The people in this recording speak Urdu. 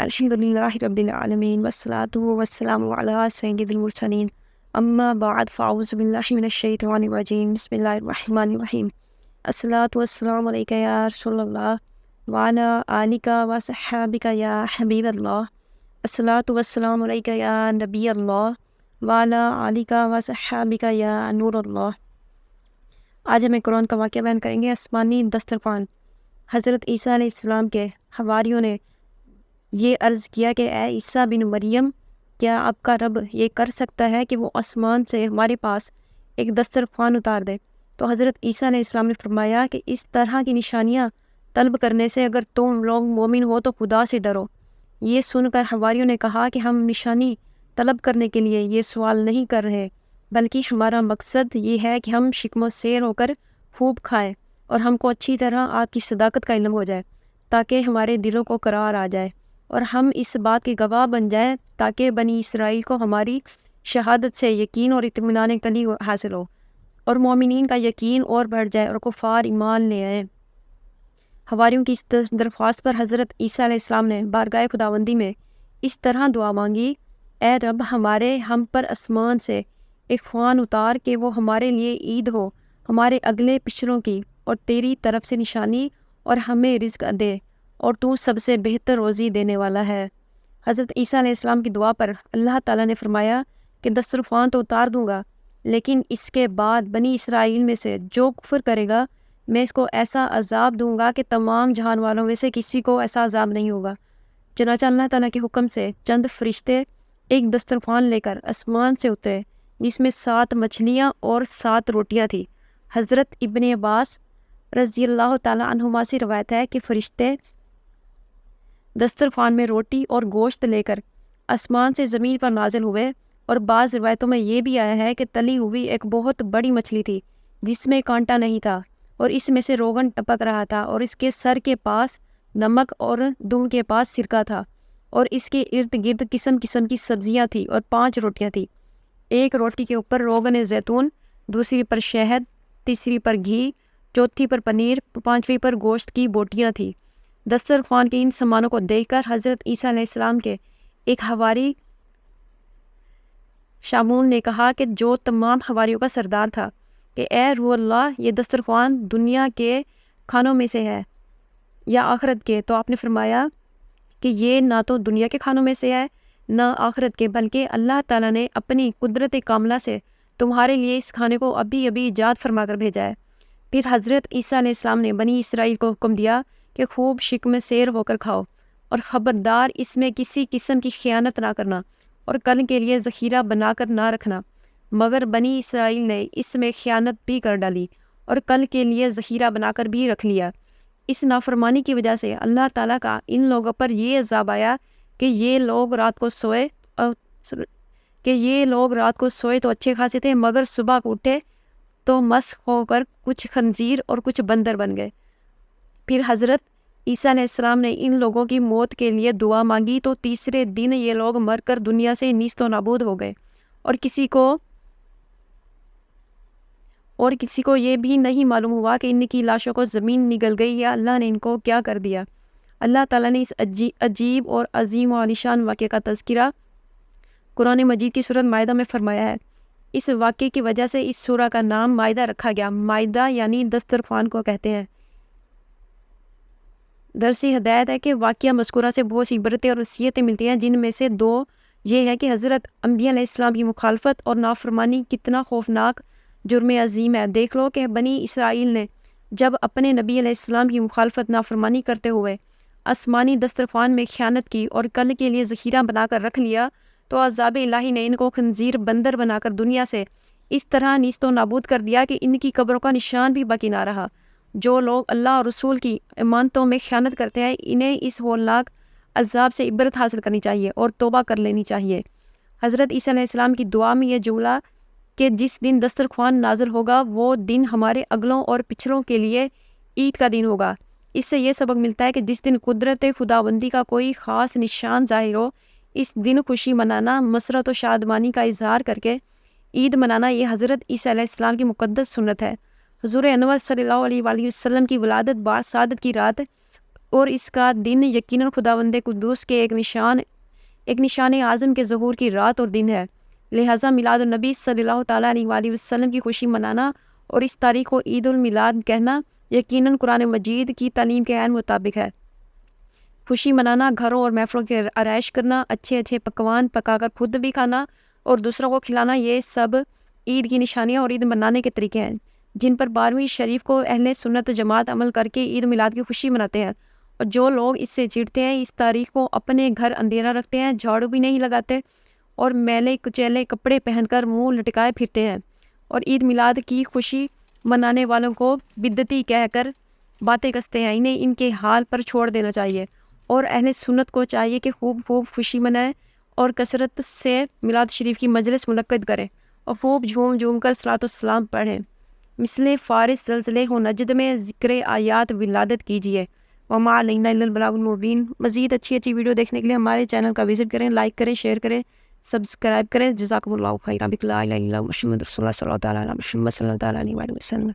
الحمدللہ رب العالمین والصلاة والسلام علی سید المرسلین اما بعد فاعوذ باللہ من الشیطان الرجیم بسم اللہ الرحمن الرحیم الصلاة والسلام علیکہ یا رسول اللہ وعلی آلک و صحابک یا حبیب اللہ الصلاة والسلام علیکہ یا نبی اللہ وعلی آلک و صحابک یا نور اللہ۔ آج ہمیں قرآن کا واقعہ بیان کریں گے۔ آسمانی دسترخوان۔ حضرت عیسیٰ علیہ السلام کے حواریوں نے یہ عرض کیا کہ اے عیسیٰ بن مریم، کیا آپ کا رب یہ کر سکتا ہے کہ وہ آسمان سے ہمارے پاس ایک دسترخوان اتار دے؟ تو حضرت عیسیٰ علیہ السلام نے فرمایا کہ اس طرح کی نشانیاں طلب کرنے سے اگر تم لوگ مومن ہو تو خدا سے ڈرو۔ یہ سن کر حواریوں نے کہا کہ ہم نشانی طلب کرنے کے لیے یہ سوال نہیں کر رہے، بلکہ ہمارا مقصد یہ ہے کہ ہم شکم و سیر ہو کر خوب کھائیں اور ہم کو اچھی طرح آپ کی صداقت کا علم ہو جائے، تاکہ ہمارے دلوں کو قرار آ جائے اور ہم اس بات کے گواہ بن جائیں، تاکہ بنی اسرائیل کو ہماری شہادت سے یقین اور اطمینان قلبی حاصل ہو اور مومنین کا یقین اور بڑھ جائے اور کفار ایمان لے آئیں۔ حواریوں کی اس درخواست پر حضرت عیسیٰ علیہ السلام نے بارگاہ خداوندی میں اس طرح دعا مانگی: اے رب، ہم پر آسمان سے ایک خوان اتار کہ وہ ہمارے لیے عید ہو، ہمارے اگلے پچھلوں کی، اور تیری طرف سے نشانی، اور ہمیں رزق دے، اور تو سب سے بہتر روزی دینے والا ہے۔ حضرت عیسیٰ علیہ السلام کی دعا پر اللہ تعالیٰ نے فرمایا کہ دسترخوان تو اتار دوں گا، لیکن اس کے بعد بنی اسرائیل میں سے جو کفر کرے گا میں اس کو ایسا عذاب دوں گا کہ تمام جہان والوں میں سے کسی کو ایسا عذاب نہیں ہوگا۔ چنانچہ اللہ تعالیٰ کے حکم سے چند فرشتے ایک دسترخوان لے کر آسمان سے اترے، جس میں 7 مچھلیاں اور 7 روٹیاں تھیں۔ حضرت ابن عباس رضی اللہ تعالیٰ عنہما سے روایت ہے کہ فرشتے دسترخوان میں روٹی اور گوشت لے کر آسمان سے زمین پر نازل ہوئے، اور بعض روایتوں میں یہ بھی آیا ہے کہ تلی ہوئی ایک بہت بڑی مچھلی تھی جس میں کانٹا نہیں تھا، اور اس میں سے روغن ٹپک رہا تھا، اور اس کے سر کے پاس نمک اور دم کے پاس سرکہ تھا، اور اس کے ارد گرد قسم قسم کی سبزیاں تھیں اور 5 روٹیاں تھیں۔ ایک روٹی کے اوپر روغن زیتون، دوسری پر شہد، تیسری پر گھی، چوتھی پر پنیر، 5ویں پر گوشت کی بوٹیاں تھیں۔ دسترخوان کے ان سامانوں کو دیکھ کر حضرت عیسیٰ علیہ السلام کے ایک حواری شامون نے کہا کہ جو تمام حواریوں کا سردار تھا کہ اے روح اللہ، یہ دسترخوان دنیا کے کھانوں میں سے ہے یا آخرت کے؟ تو آپ نے فرمایا کہ یہ نہ تو دنیا کے کھانوں میں سے ہے نہ آخرت کے، بلکہ اللہ تعالیٰ نے اپنی قدرت کاملہ سے تمہارے لیے اس کھانے کو ابھی ابھی ایجاد فرما کر بھیجا ہے۔ پھر حضرت عیسیٰ علیہ السلام نے بنی اسرائیل کو حکم دیا کہ خوب شکم سیر ہو کر کھاؤ، اور خبردار اس میں کسی قسم کی خیانت نہ کرنا، اور کل کے لیے ذخیرہ بنا کر نہ رکھنا۔ مگر بنی اسرائیل نے اس میں خیانت بھی کر ڈالی اور کل کے لیے ذخیرہ بنا کر بھی رکھ لیا۔ اس نافرمانی کی وجہ سے اللہ تعالیٰ کا ان لوگوں پر یہ عذاب آیا کہ یہ لوگ رات کو سوئے تو اچھے خاصے تھے، مگر صبح کو اٹھے تو مسخ ہو کر کچھ خنزیر اور کچھ بندر بن گئے۔ پھر حضرت عیسیٰ علیہ السلام نے ان لوگوں کی موت کے لیے دعا مانگی تو تیسرے دن یہ لوگ مر کر دنیا سے نیست و نابود ہو گئے، اور کسی کو یہ بھی نہیں معلوم ہوا کہ ان کی لاشوں کو زمین نگل گئی یا اللہ نے ان کو کیا کر دیا۔ اللہ تعالیٰ نے اس عجیب اور عظیم و عالیشان واقعے کا تذکرہ قرآن مجید کی سورۃ مائدہ میں فرمایا ہے۔ اس واقعے کی وجہ سے اس سورہ کا نام مائدہ رکھا گیا۔ مائدہ یعنی دسترخوان کو کہتے ہیں۔ درس ہدایت ہے کہ واقعہ مذکورہ سے بہت سی عبرتیں اور وصیتیں ملتی ہیں، جن میں سے 2 یہ ہے کہ حضرت انبیاء علیہ السلام کی مخالفت اور نافرمانی کتنا خوفناک جرم عظیم ہے۔ دیکھ لو کہ بنی اسرائیل نے جب اپنے نبی علیہ السلام کی مخالفت نافرمانی کرتے ہوئے آسمانی دسترخوان میں خیانت کی اور کل کے لیے ذخیرہ بنا کر رکھ لیا، تو عذاب الہی نے ان کو خنزیر بندر بنا کر دنیا سے اس طرح نیست و نابود کر دیا کہ ان کی قبروں کا نشان بھی باقی نہ رہا۔ جو لوگ اللہ اور رسول کی امانتوں میں خیانت کرتے ہیں، انہیں اس ہولناک عذاب سے عبرت حاصل کرنی چاہیے اور توبہ کر لینی چاہیے۔ حضرت عیسیٰ علیہ السلام کی دعا میں یہ جملہ کہ جس دن دسترخوان نازل ہوگا وہ دن ہمارے اگلوں اور پچھلوں کے لیے عید کا دن ہوگا، اس سے یہ سبق ملتا ہے کہ جس دن قدرت خداوندی کا کوئی خاص نشان ظاہر ہو، اس دن خوشی منانا، مسرت و شادمانی کا اظہار کر کے عید منانا، یہ حضرت عیسیٰ علیہ السلام کی مقدس سنت ہے۔ حضور انور صلی اللہ علیہ وآلہ وسلم کی ولادت بعد سعادت کی رات اور اس کا دن یقیناً خداوند قدوس کے ایک نشان اعظم کے ظہور کی رات اور دن ہے۔ لہٰذا میلاد النبی صلی اللہ تعالیٰ علیہ وآلہ وسلم کی خوشی منانا اور اس تاریخ کو عید المیلاد کہنا یقیناً قرآن مجید کی تعلیم کے عین مطابق ہے۔ خوشی منانا، گھروں اور محفلوں کی آرائش کرنا، اچھے پکوان پکا کر خود بھی کھانا اور دوسروں کو کھلانا، یہ سب عید کی نشانیاں اور عید منانے کے طریقے ہیں جن پر 12ویں شریف کو اہل سنت جماعت عمل کر کے عید میلاد کی خوشی مناتے ہیں۔ اور جو لوگ اس سے چڑھتے ہیں، اس تاریخ کو اپنے گھر اندھیرا رکھتے ہیں، جھاڑو بھی نہیں لگاتے اور میلے کچیلے کپڑے پہن کر منہ لٹکائے پھرتے ہیں، اور عید میلاد کی خوشی منانے والوں کو بدعتی کہہ کر باتیں کستے ہیں، انہیں ان کے حال پر چھوڑ دینا چاہیے، اور اہل سنت کو چاہیے کہ خوب خوشی منائیں اور کثرت سے میلاد شریف کی مجلس منعقد کریں اور خوب جھوم کر صلاۃ والسلام پڑھیں۔ مثل فارس زلزلے و نجد میں ذکر آیات ولادت کیجیے۔ وما علینا الا البلاغ المبین۔ مزید اچھی ویڈیو دیکھنے کے لیے ہمارے چینل کا وزٹ کریں، لائک کریں، شیئر کریں، سبسکرائب کریں۔ جزاکم اللہ خیرا۔ لا الہ الا اللہ محمد رسول اللہ صلی اللہ تعالیٰ علیہ وسلم۔